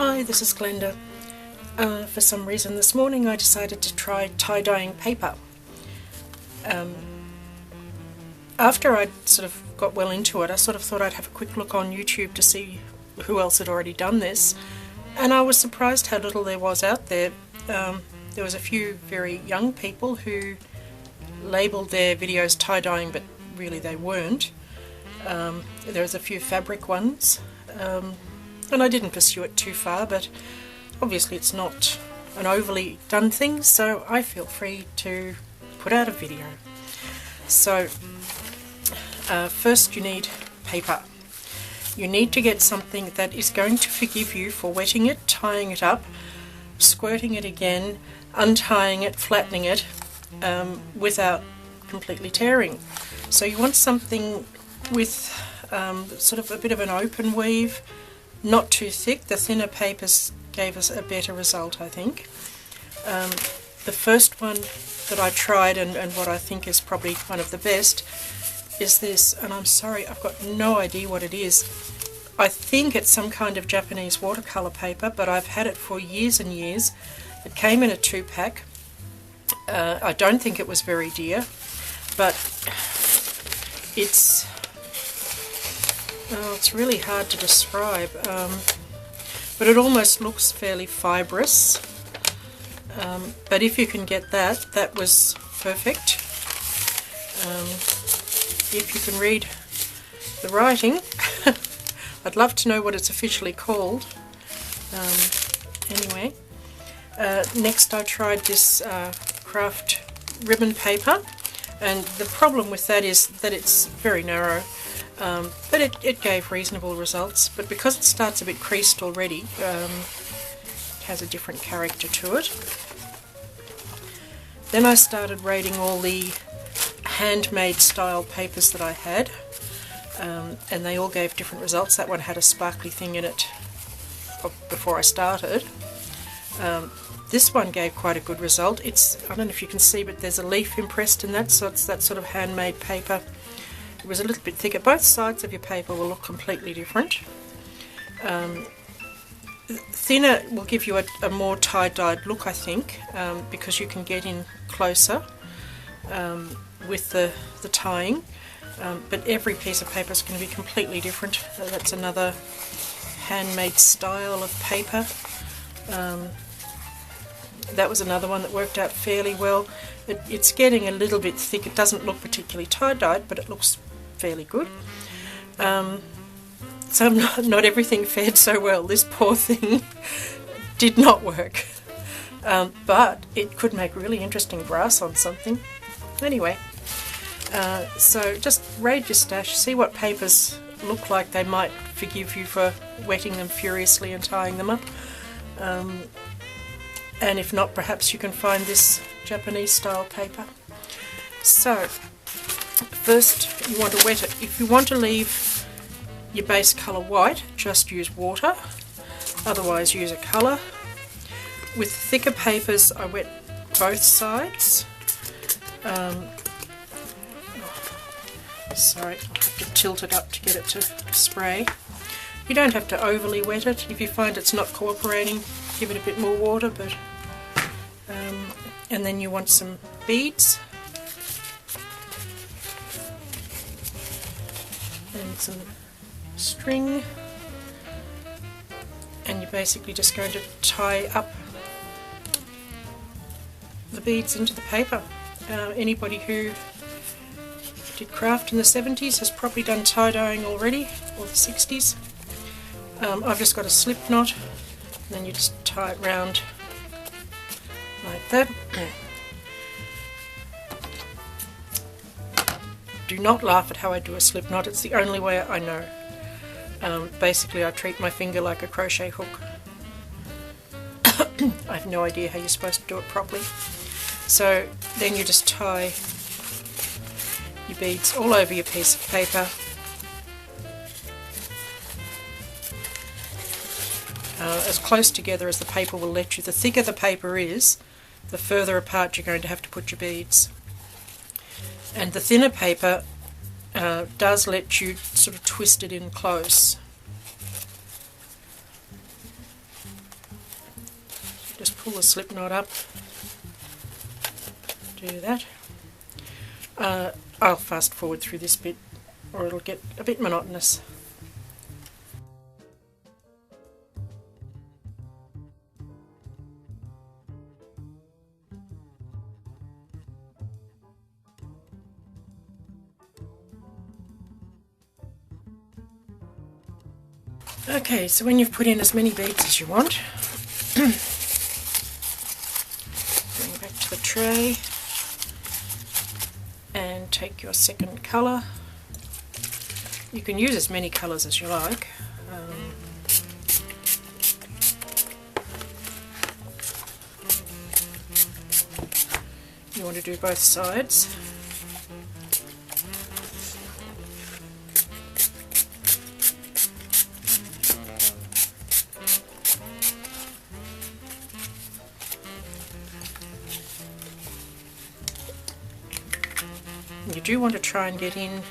Hi, this is Glenda. For some reason this morning I decided to try tie-dyeing paper. After I'd sort of got well into it, I sort of thought I'd have a quick look on YouTube to see who else had already done this, and I was surprised how little there was out there. There was a few very young people who labelled their videos tie-dyeing, but really they weren't. There was a few fabric ones, and I didn't pursue it too far, but obviously it's not an overly done thing, so I feel free to put out a video. So first you need paper. You need to get something that is going to forgive you for wetting it, tying it up, squirting it again, untying it, flattening it, without completely tearing. So you want something with sort of a bit of an open weave, not too thick. The thinner papers gave us a better result, I think. The first one that I tried, and what I think is probably one of the best, is this, and I'm sorry, I've got no idea what it is. I think it's some kind of Japanese watercolour paper, but I've had it for years and years. It came in a 2-pack. I don't think it was very dear, but it's really hard to describe, but it almost looks fairly fibrous. But if you can get that, that was perfect. If you can read the writing, I'd love to know what it's officially called. Anyway, next I tried this craft ribbon paper, and the problem with that is that it's very narrow, but it gave reasonable results. But because it starts a bit creased already, it has a different character to it. Then I started raiding all the handmade style papers that I had, and they all gave different results. That one had a sparkly thing in it before I started. This one gave quite a good result. I don't know if you can see, but there's a leaf impressed in that, so it's that sort of handmade paper. It was a little bit thicker. Both sides of your paper will look completely different. Thinner will give you a more tie-dyed look, I think, because you can get in closer with the tying. But every piece of paper is going to be completely different. That's another handmade style of paper. That was another one that worked out fairly well. It's getting a little bit thick. It doesn't look particularly tie-dyed, but it looks fairly good. So not everything fared so well. This poor thing did not work. But it could make really interesting brass on something. Anyway, so just raid your stash, see what papers look like they might forgive you for wetting them furiously and tying them up. And if not, perhaps you can find this Japanese style paper. So first you want to wet it. If you want to leave your base colour white, just use water, otherwise use a colour. With thicker papers I wet both sides. Sorry, I'll have to tilt it up to get it to spray. You don't have to overly wet it. If you find it's not cooperating, give it a bit more water. But and then you want some beads and some string, and you're basically just going to tie up the beads into the paper. Anybody who did craft in the 70s has probably done tie-dyeing already, or the 60s. I've just got a slip knot, and then you just tie it round like that. Do not laugh at how I do a slip knot, it's the only way I know. Basically I treat my finger like a crochet hook. I have no idea how you're supposed to do it properly. So then you just tie your beads all over your piece of paper. As close together as the paper will let you. The thicker the paper is, the further apart you're going to have to put your beads. And the thinner paper does let you sort of twist it in close. Just pull the slip knot up, do that. I'll fast forward through this bit or it'll get a bit monotonous. Okay, so when you've put in as many beads as you want, bring back to the tray and take your second colour. You can use as many colours as you like. You want to do both sides. You do want to try and get in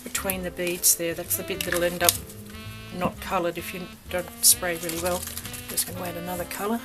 between the beads there. That's the bit that'll end up not coloured if you don't spray really well. Just going to add another colour.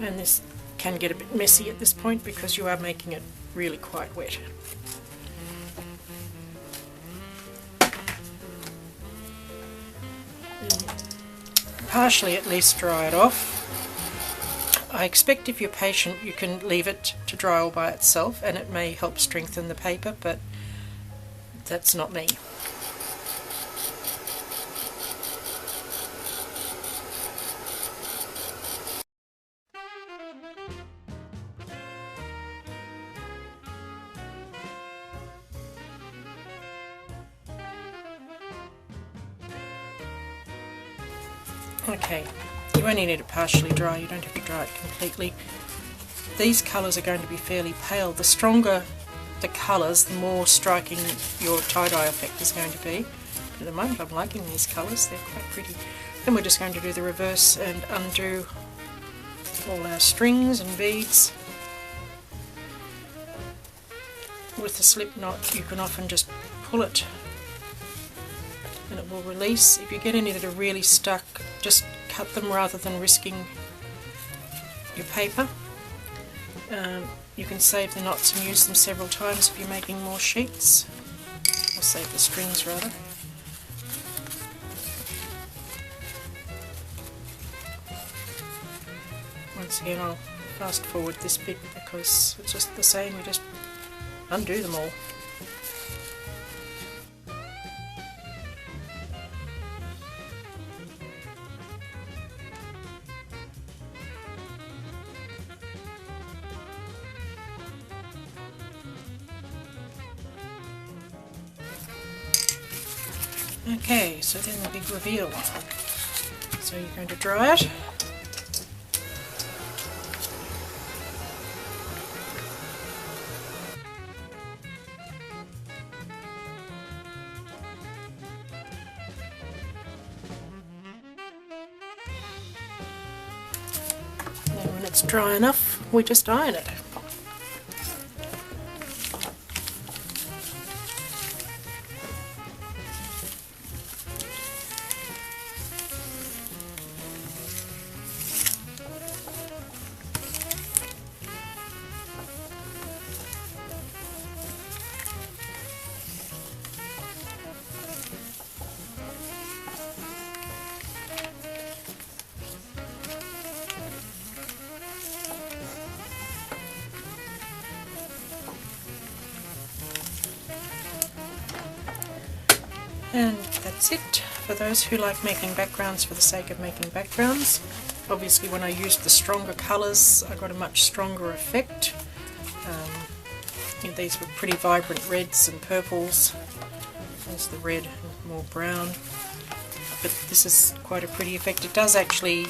And this can get a bit messy at this point because you are making it really quite wet. Partially at least dry it off. I expect if you're patient you can leave it to dry all by itself and it may help strengthen the paper, but that's not me. Okay, you only need it partially dry, you don't have to dry it completely. These colours are going to be fairly pale. The stronger the colours, the more striking your tie-dye effect is going to be. But at the moment I'm liking these colours, they're quite pretty. Then we're just going to do the reverse and undo all our strings and beads. With the slip knot you can often just pull it and it will release. If you get any that are really stuck, just cut them rather than risking your paper. You can save the knots and use them several times if you're making more sheets. Or save the strings rather. Once again I'll fast forward this bit because it's just the same, you just undo them all. Okay, so then the big reveal. So you're going to dry it. And when it's dry enough, we just iron it. And that's it for those who like making backgrounds for the sake of making backgrounds. Obviously when I used the stronger colours I got a much stronger effect. These were pretty vibrant reds and purples. There's the red and more brown. But this is quite a pretty effect. It does actually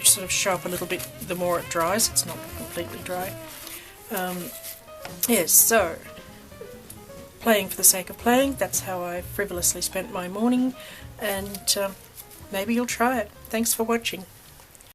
sort of show up a little bit the more it dries. It's not completely dry. Yes, so playing for the sake of playing, that's how I frivolously spent my morning, and maybe you'll try it. Thanks for watching.